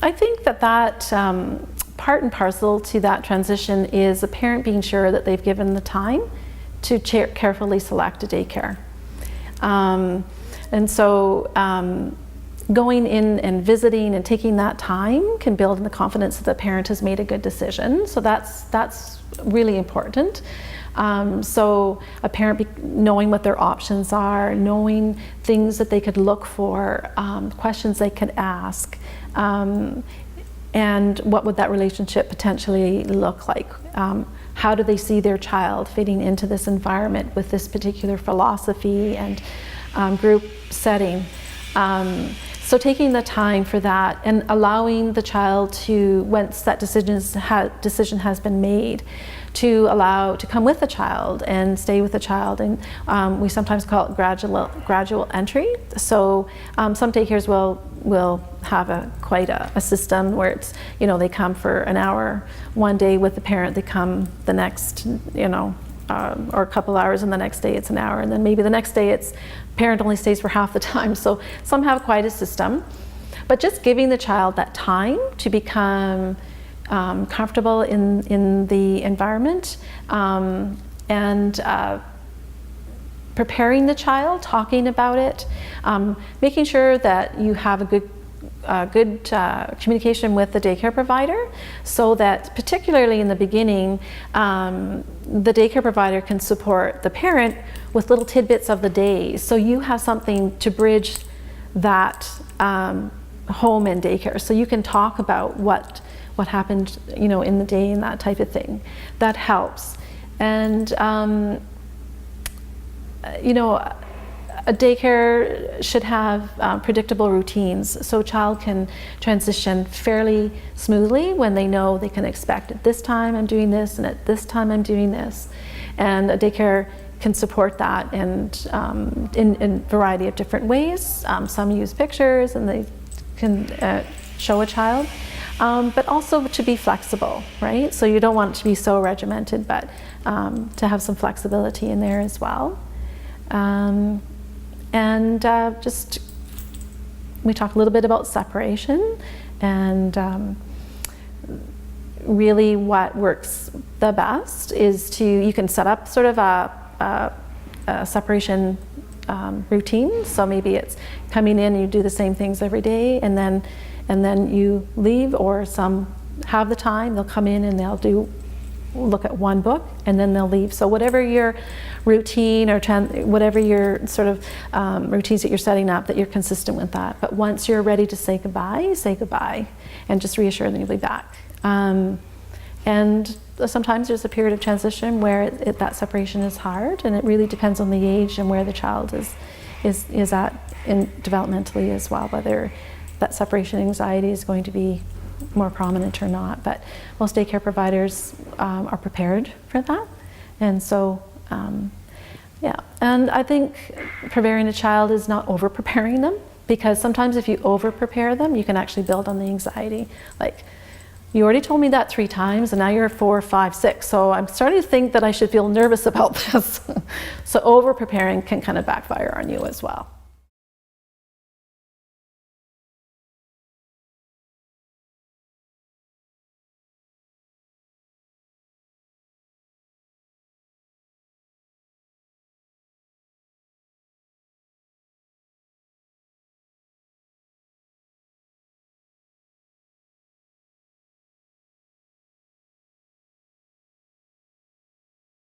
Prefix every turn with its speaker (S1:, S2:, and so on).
S1: I think that part and parcel to that transition is a parent being sure that they've given the time to carefully select a daycare. And so going in and visiting and taking that time can build the confidence that the parent has made a good decision. So that's really important. So a parent knowing what their options are, knowing things that they could look for, questions they could ask, and what would that relationship potentially look like? How do they see their child fitting into this environment with this particular philosophy and group setting? So taking the time for that and allowing the child to, once that decision has been made, to come with the child and stay with the child. And we sometimes call it gradual entry. So some daycares will have quite a system where it's, they come for an hour one day with the parent, they come the next, or a couple hours, and the next day it's an hour, and then maybe the next day it's parent only stays for half the time. So some have quite a system, but just giving the child that time to become comfortable in the environment, and preparing the child, talking about it, making sure that you have a good communication with the daycare provider, so that particularly in the beginning, the daycare provider can support the parent with little tidbits of the day, so you have something to bridge that home and daycare, so you can talk about what happened in the day and that type of thing. That helps. And a daycare should have predictable routines, so a child can transition fairly smoothly when they know they can expect at this time I'm doing this and at this time I'm doing this. And a daycare can support that, and in a variety of different ways. Some use pictures and they can show a child, but also to be flexible, right? So you don't want it to be so regimented, but to have some flexibility in there as well. Just, we talked a little bit about separation, and really what works the best is you can set up sort of a separation routine. So maybe it's coming in, you do the same things every day, and then you leave, or some have the time, they'll come in and they'll look at one book and then they'll leave. So whatever your routine or whatever your sort of routines that you're setting up, that you're consistent with that. But once you're ready to say goodbye, and just reassure them you'll be back. And sometimes there's a period of transition where that separation is hard, and it really depends on the age and where the child is at developmentally as well, whether that separation anxiety is going to be more prominent or not. But most daycare providers are prepared for that. And so, yeah. And I think preparing a child is not over-preparing them, because sometimes if you over-prepare them, you can actually build on the anxiety. Like, you already told me that 3 times, and now you're 4, 5, 6. So I'm starting to think that I should feel nervous about this. So over-preparing can kind of backfire on you as well.